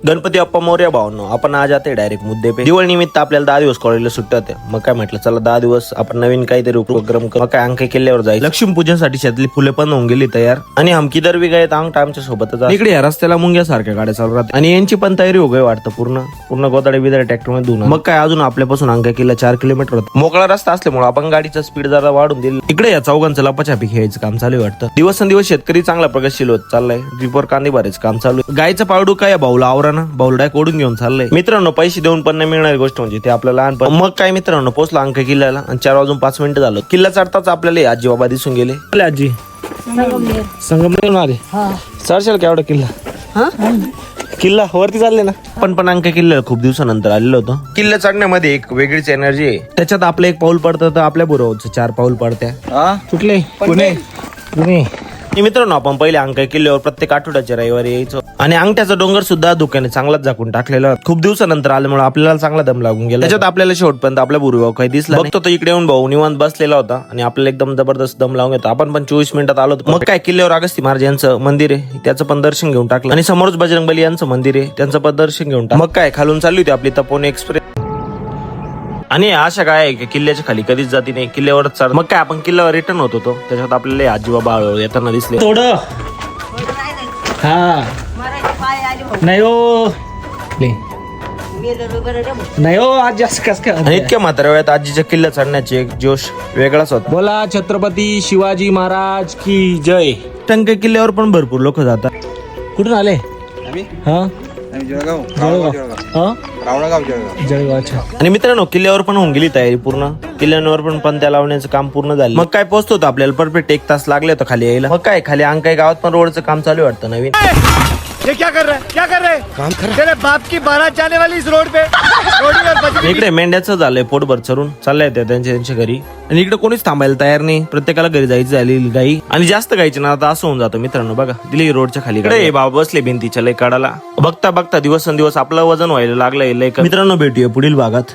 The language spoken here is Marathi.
गणपती अप्पा मोरया भावनो, आपण आज आते डायरेक्ट मुद्दे पे। दिवाळी निमित्त आपल्याला 10 दिवस कॉलेजला सुट्ट्या होत्या। मग काय म्हटलं चला 10 दिवस आपण नवीन काहीतरी उपक्रम करू। मग काय अंक किल्ल्यावर जायचं। लक्ष्मी पूजनसाठी शेतातली फुले पण होऊन गेली तयार आणि हम किधर भी गए अंग टाइमच्या सोबतच। इकडे या रस्त्याला मुंग्या सारख्या गाड्या चालू राहतात आणि यांची पण तयारी हो गई वाटतं पूर्ण गोदाडे बिदाडे ट्रॅक्टर मध्ये धुणं। मग काय अजून आपल्यापासून अंक किल्ला 4 किलोमीटर होता। मोकळा रस्ता असल्यामुळे आपण गाडीचा स्पीड जरा वाढून दिली। इकडे या चौघांचं लपाछापी खेळायचं काम चालू वाटतं। दिवसेंदिवस शेतकरी चांगला प्रगतशील होत चाललाय। ड्रिपर कांदे भरायचं काम चालू आहे। गायचं पावडू काय या भाऊला आवराना भाऊला ओढून घेऊन चाललंय। मित्रांनो पैसे देऊन पण नाही मिळणारी गोष्ट म्हणजे ते आपल्याला लहानपण। मग काय मित्रांनो पोहोचला अंक किल्ल्याला आणि 4 वाजून 5 मिनिटं झालं। किल्ला चढताच आपल्याला आजी बाबा दिसून गेले। आजी संगमनेर आले चढशाल केवढा किल्ला किल्ला वरती चालले ना। पण अंक किल्ल्याला खूप दिवसानंतर आलेलो होतो। किल्ला चढण्यामध्ये एक वेगळीच एनर्जी आहे। त्याच्यात आपलं एक पाऊल पडतं तर आपल्या बरोबरच 4 पाऊल पडत्या। कुठले पुणे मित्रांनो आपण पहिले अंक किल्ल्यावर प्रत्येक आठवड्याच्या रविवारी यायचो आणि अंगठ्याचा डोंगर सुद्धा धुक्याने चांगलाच झाकून टाकलेला। खूप दिवसानंतर आल्यामुळे आपल्याला चांगला दम लागून गेला। त्याच्यात आपल्याला शेवटपर्यंत आपल्या भाऊ काही दिसला बघतो तो इकडे येऊन भाऊ निवांत बसलेला होता आणि आपल्याला एकदम जबरदस्त दम लावून घेतो। आपण पण 24 मिनिटात आलो। मग काय किल्ल्यावर अगस्ती महाराज यांचं मंदिर आहे त्याचं पण दर्शन घेऊन टाकलं आणि समोरच बजरंगबली यांचं मंदिर आहे त्यांचं पण दर्शन घेऊन टाकलं। मग काय खालून चालली होती आपली तपोवन एक्सप्रेस आणि आशा काय आहे की किल्ल्याच्या खाली कधीच जाती नाही किल्ल्यावरच चढ। मग काय आपण किल्ल्यावर रिटर्न होत होतो त्याच्यात आपल्याला आजी बाबा येताना दिसले। थोडं हा नाही हो नाही हो आज जास्त कस काय इतक्या म्हाताऱ्या वयात आजीच्या किल्ला चढण्याची एक जोश वेगळाच होता। बोला छत्रपती शिवाजी महाराज की जय। टंक किल्ल्यावर पण भरपूर लोक जातात। कुठून आले हा जळगाव अच्छा। आणि मित्रांनो किल्ल्यावर पण होऊन गेली तयारी पूर्ण। किल्ल्यावर पण पणत्या लावण्याचं काम पूर्ण झालं। मग काय पोहोचतो होतं आपल्याला परफेक्ट 1 तास लागले होतं खाली यायला। मग काय खाली अंकाई गावात पण रोडचं काम चालू वाटतं नवीन। ये क्या कर रहे हैं काम कर तेरे बाप की बारात जाने वाली इस रोड पे इकडे मेंढ्याचं झालंय पोटभर चरून चाललंय त्यांच्या घरी आणि इकडे कोणीच थांबायला तयार नाही। प्रत्येकाला घरी जायची झालेली गाई आणि जास्त गायची ना आता असं होऊन जातं मित्रांनो। बघा दिली रोडच्या खाली इकडे बाबा बसले भिंतीच्या लय काढाला। बघता दिवसेंदिवस आपलं वजन व्हायला लागलंय लय। मित्रांनो भेटूया पुढील भागात।